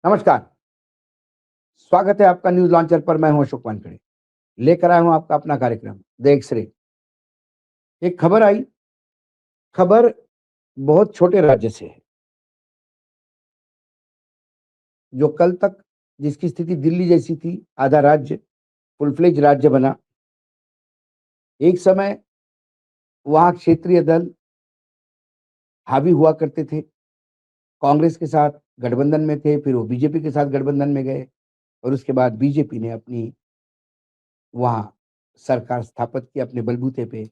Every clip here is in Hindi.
नमस्कार, स्वागत है आपका न्यूज़ लॉन्चर पर। मैं हूं अशोक वानखेड़े। लेकर आया हूं आपका अपना कार्यक्रम द एक्स-रे। एक खबर आई, खबर बहुत छोटे राज्य से है, जो कल तक जिसकी स्थिति दिल्ली जैसी थी, आधा राज्य फुल फ्लेज राज्य बना। एक समय वहाँ क्षेत्रीय दल हावी हुआ करते थे, कांग्रेस के साथ गठबंधन में थे, फिर वो बीजेपी के साथ गठबंधन में गए और उसके बाद बीजेपी ने अपनी वहाँ सरकार स्थापित की अपने बलबूते पे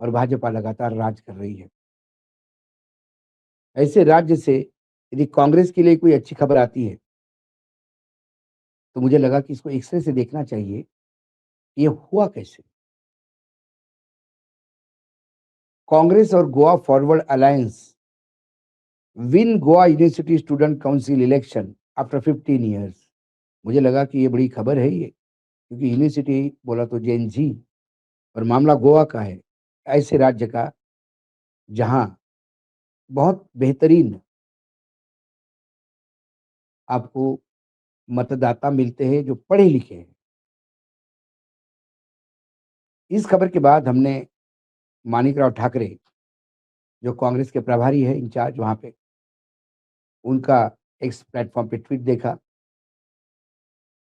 और भाजपा लगातार राज कर रही है। ऐसे राज्य से यदि कांग्रेस के लिए कोई अच्छी खबर आती है, तो मुझे लगा कि इसको एक्स-रे से देखना चाहिए, ये हुआ कैसे? कांग्रेस और Goa forward alliance win Goa University student council election after 15 years. मुझे लगा कि ये बड़ी खबर है ये, क्योंकि यूनिवर्सिटी बोला तो जेएनजी और मामला गोवा का है, ऐसे राज्य का जहाँ बहुत बेहतरीन आपको मतदाता मिलते हैं जो पढ़े लिखे हैं। इस खबर के बाद हमने माणिकराव ठाकरे, जो कांग्रेस के प्रभारी है इंचार्ज वहाँ पे, उनका एक्स प्लेटफॉर्म पे ट्वीट देखा।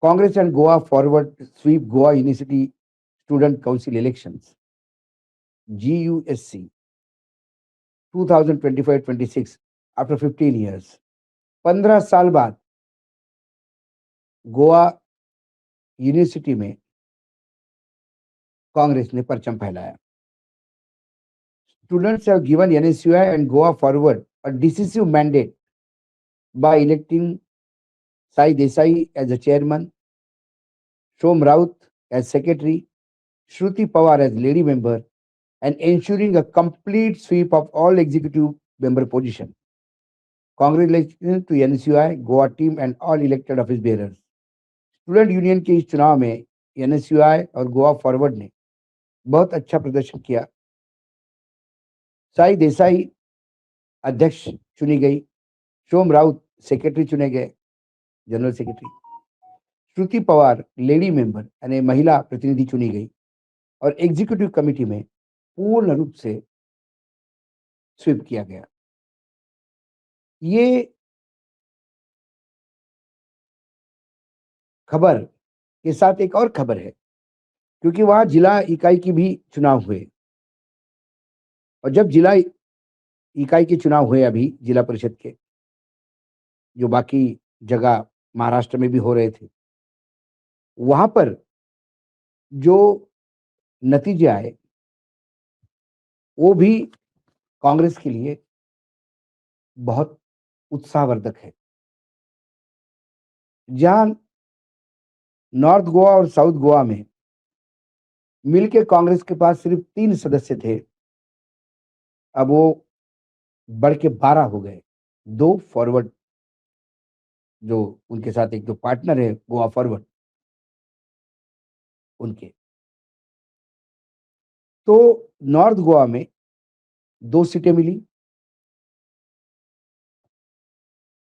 Congress and Goa Forward sweep Goa University student council elections GUSC 2025-26 after 15 years. 15 साल बाद गोवा यूनिवर्सिटी में कांग्रेस ने परचम फहराया। Students have given NSUI and Goa Forward a decisive mandate by electing Sai Desai as the chairman, Shom Raut as secretary, Shruti Pawar as lady member, and ensuring a complete sweep of all executive member position. Congratulations to NSUI, Goa team and all elected office bearers. Student union के इस चुनाव में NSUI और गोवा फॉरवर्ड ने बहुत अच्छा प्रदर्शन किया। साई देसाई अध्यक्ष चुनी गई, शोम राउत सेक्रेटरी चुने गए, जनरल सेक्रेटरी, श्रुति पवार लेडी मेंबर यानी महिला प्रतिनिधि चुनी गई और एग्जीक्यूटिव कमेटी में पूर्ण रूप से स्वीप किया गया। ये खबर के साथ एक और खबर है, क्योंकि वहां जिला इकाई की भी चुनाव हुए और जब जिला इकाई के चुनाव हुए अभी जिला परिषद के, जो बाकी जगह महाराष्ट्र में भी हो रहे थे, वहां पर जो नतीजे आए वो भी कांग्रेस के लिए बहुत उत्साहवर्धक है। जहां नॉर्थ गोवा और साउथ गोवा में मिलके कांग्रेस के पास सिर्फ 3 सदस्य थे, अब वो बढ़ के 12 हो गए। 2 फॉरवर्ड, जो उनके साथ एक जो पार्टनर है गोवा फॉरवर्ड, उनके। तो नॉर्थ गोवा में 2 सीटें मिली,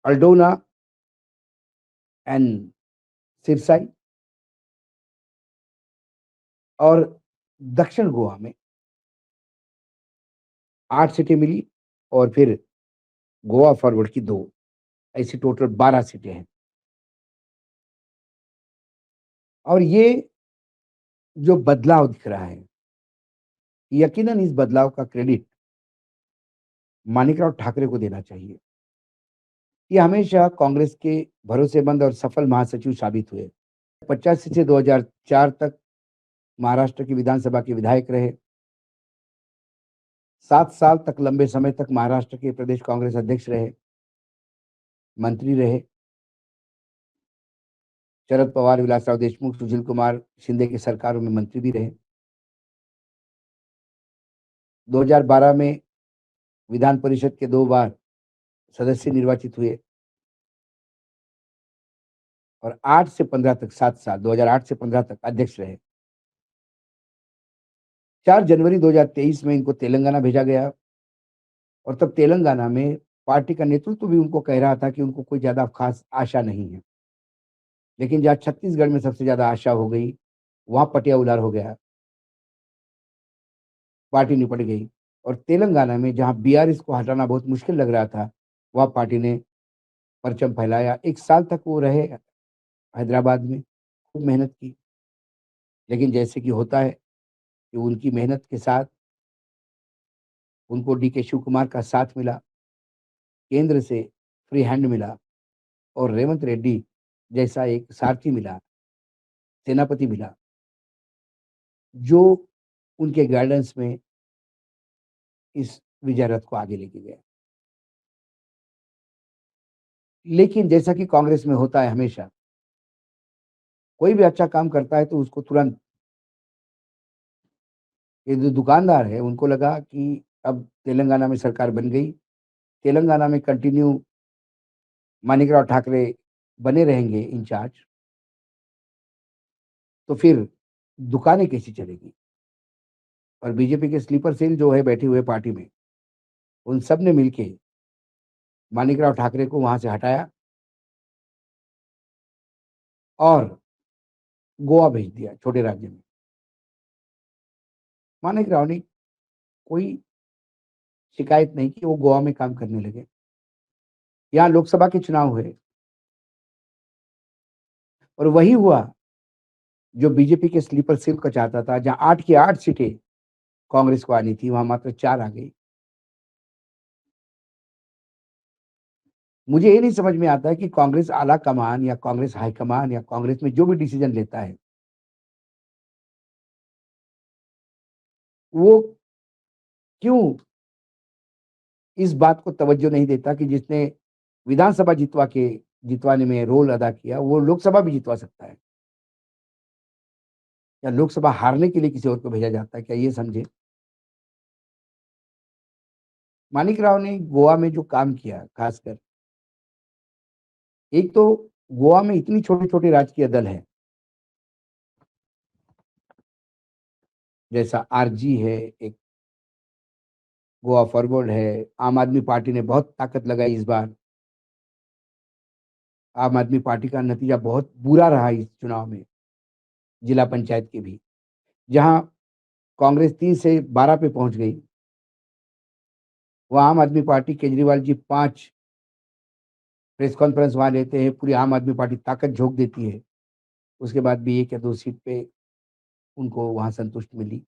अल्डोना एंड सिरसाई, और दक्षिण गोवा में 8 सीटें मिली और फिर गोवा फॉरवर्ड की 2, ऐसी टोटल 12 सीटें हैं। और ये जो बदलाव दिख रहा है, यकीनन इस बदलाव का क्रेडिट माणिकराव ठाकरे को देना चाहिए। ये हमेशा कांग्रेस के भरोसेमंद और सफल महासचिव साबित हुए। 85 से 2004 तक महाराष्ट्र की विधानसभा के विधायक रहे। 7 साल तक, लंबे समय तक महाराष्ट्र के प्रदेश कांग्रेस अध्यक्ष रहे, मंत्री रहे। शरद पवार, विलासराव देशमुख, सुशील कुमार शिंदे की सरकारों में मंत्री भी रहे। 2012 में विधान परिषद के 2 बार सदस्य निर्वाचित हुए और 8 से 15 तक, 7 साल, 2008 से 15 तक अध्यक्ष रहे। 4 जनवरी 2023 में इनको तेलंगाना भेजा गया और तब तेलंगाना में पार्टी का नेतृत्व भी उनको कह रहा था कि उनको कोई ज़्यादा खास आशा नहीं है। लेकिन जहाँ छत्तीसगढ़ में सबसे ज़्यादा आशा हो गई, वहाँ पटिया उलार हो गया, पार्टी निपट गई। और तेलंगाना में जहाँ बीआरएस को हटाना बहुत मुश्किल लग रहा था, वहाँ पार्टी ने परचम फहलाया। 1 साल तक वो रहे हैदराबाद में, खूब मेहनत की। लेकिन जैसे कि होता है कि उनकी मेहनत के साथ उनको डीके शिव कुमार का साथ मिला, केंद्र से फ्री हैंड मिला और रेवंत रेड्डी जैसा एक सारथी मिला, सेनापति मिला, जो उनके गाइडेंस में इस विजय रथ को आगे लेके गया। लेकिन जैसा कि कांग्रेस में होता है हमेशा, कोई भी अच्छा काम करता है तो उसको तुरंत, ये जो दुकानदार है उनको लगा कि अब तेलंगाना में सरकार बन गई, तेलंगाना में कंटिन्यू मानिकराव ठाकरे बने रहेंगे इंचार्ज, तो फिर दुकानें कैसी चलेगी? और बीजेपी के स्लीपर सेल जो है बैठे हुए पार्टी में, उन सब ने मिलके मानिकराव ठाकरे को वहां से हटाया और गोवा भेज दिया, छोटे राज्य में। मानिकराव ने कोई शिकायत नहीं की, वो गोवा में काम करने लगे। यहाँ लोकसभा के चुनाव हुए और वही हुआ जो बीजेपी के स्लीपर सेल का चाहता था। जहां 8 की 8 सीटें कांग्रेस को आनी थी, वहां मात्र 4 आ गई। मुझे ये नहीं समझ में आता है कि कांग्रेस आला कमान या कांग्रेस हाईकमान या कांग्रेस में जो भी डिसीजन लेता है, वो क्यों इस बात को तवज्जो नहीं देता कि जिसने विधानसभा जितवाने में रोल अदा किया, वो लोकसभा भी जितवा सकता है। या लोकसभा हारने के लिए किसी और को भेजा जाता है, क्या ये समझे? मानिकराव ने गोवा में जो काम किया, खासकर एक तो गोवा में इतनी छोटे-छोटे राजकीय दल हैं, जैसा आरजी है, एक गोवा फॉरवर्ड है, आम आदमी पार्टी ने बहुत ताकत लगाई इस बार। आम आदमी पार्टी का नतीजा बहुत बुरा रहा इस चुनाव में, जिला पंचायत के भी। जहाँ कांग्रेस 3 से 12 पे पहुँच गई, वहाँ आम आदमी party Kejriwal ji 5 press conference वहाँ लेते हैं, पूरी आम आदमी पार्टी ताकत झोंक देती है। उसके बाद भी 1 या 2 सीट पे उनको वहाँ संतुष्टि मिली।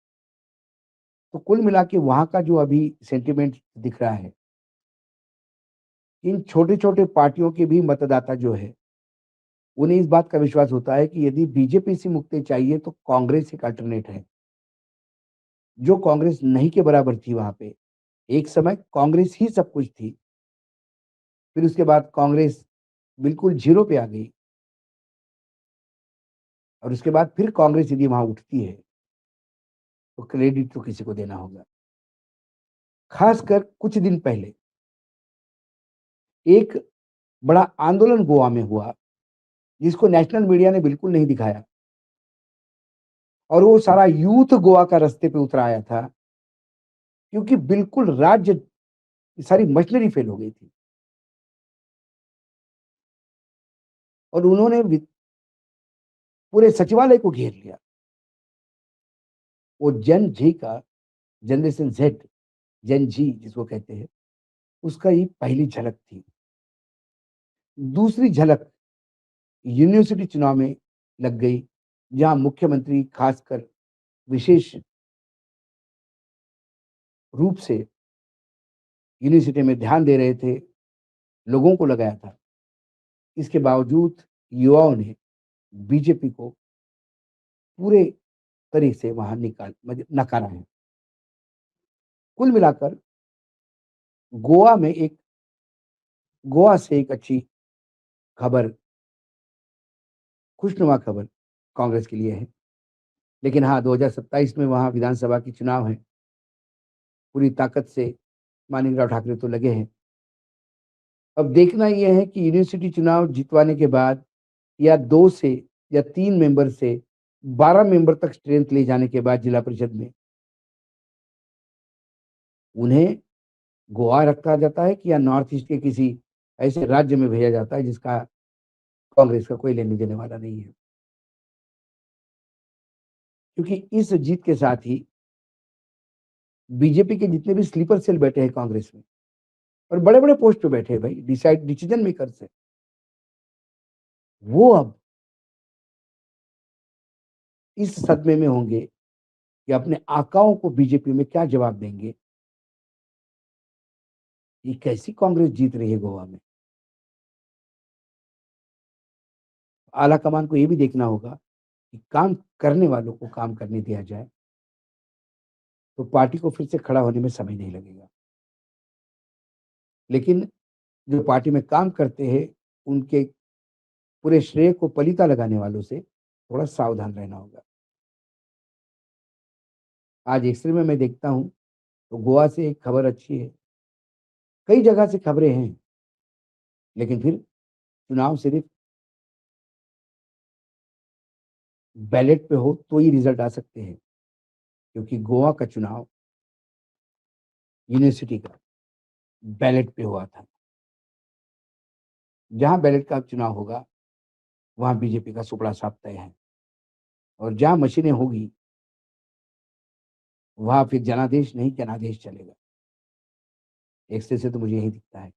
तो कुल मिला के वहाँ का जो अभी सेंटिमेंट दिख रहा है, इन छोटे-छोटे पार्टियों के भी मतदाता जो है, उन्हें इस बात का विश्वास होता है कि यदि बीजेपी से मुक्ति चाहिए तो कांग्रेस एक अल्टरनेट है। जो कांग्रेस नहीं के बराबर थी वहाँ पे, एक समय कांग्रेस ही सब कुछ थी। फिर उसके बाद कांग्रेस बिल्कुल ज़ीरो पे आ गई और उसके बाद फिर कांग्रेस यदि वहाँ उठती है, तो क्रेडिट तो किसी को देना होगा। खासकर कुछ दिन पहले एक बड़ा आंदोलन गोवा में हुआ, जिसको नेशनल मीडिया ने बिल्कुल नहीं दिखाया और वो सारा यूथ गोवा का रास्ते पे उतर आया था, क्योंकि बिल्कुल राज्य की सारी मशीनरी फेल हो गई थी और उन्होंने पूरे सचिवालय को घेर लिया। वो जन जी का, जनरेशन जेड, जेन जी जिसको कहते हैं, उसका ये पहली झलक थी। दूसरी झलक यूनिवर्सिटी चुनाव में लग गई, जहां मुख्यमंत्री खासकर विशेष रूप से यूनिवर्सिटी में ध्यान दे रहे थे, लोगों को लगाया था। इसके बावजूद युवाओं ने बीजेपी को पूरे तरीके से वहां नकारा है। कुल मिलाकर गोवा में एक गोवा से एक अच्छी खबर, खुशनुमा खबर कांग्रेस के लिए है। लेकिन हाँ, 2027 में वहाँ विधानसभा की चुनाव है। पूरी ताकत से मानिकराव ठाकरे तो लगे हैं। अब देखना ये है कि यूनिवर्सिटी चुनाव जितवाने के बाद या 2 से या 3 मेंबर से 12 मेंबर तक स्ट्रेंथ ले जाने के बाद जिला परिषद में, उन्हें गोवा रखा जाता है कि या नॉर्थ ईस्ट के किसी ऐसे राज्य में भेजा जाता है जिसका कांग्रेस का कोई लेने देने वाला नहीं है। क्योंकि इस जीत के साथ ही बीजेपी के जितने भी स्लीपर सेल बैठे हैं कांग्रेस में और बड़े-बड़े पोस्ट पे बैठे हैं भाई डिसीजन मेकर्स हैं, वो अब इस सदमे में होंगे कि अपने आकाओं को बीजेपी में क्या जवाब देंगे। ये कैसी कांग्रेस जीत रही है गोवा में। आला कमान को ये भी देखना होगा कि काम करने वालों को काम करने दिया जाए, तो पार्टी को फिर से खड़ा होने में समय नहीं लगेगा। लेकिन जो पार्टी में काम करते हैं, उनके पूरे श्रेय को पलीता लगाने वालों से थोड़ा सावधान रहना होगा। आज एक्स-रे में मैं देखता हूँ, तो गोवा से एक खबर अच्छी है। कई जगह से खबरें हैं, लेकिन फिर चुनाव सिर्फ़ बैलेट पे हो तो ही रिज़ल्ट आ सकते हैं, क्योंकि गोवा का चुनाव यूनिवर्सिटी का बैलेट पे हुआ था। जहाँ बैलेट का चुनाव होगा, वहाँ बीजेपी का सुपड़ा साफ तय है और जहाँ मशीनें होगी, वहाँ फिर जनादेश नहीं जनादेश चलेगा। एक्स-रे से तो मुझे यही दिखता है।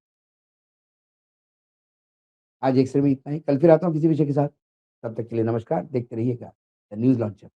आज एक्स-रे में इतना ही, कल फिर आता हूँ किसी विषय के साथ। तब तक के लिए नमस्कार, देखते रहिएगा द न्यूज़ लॉन्चर।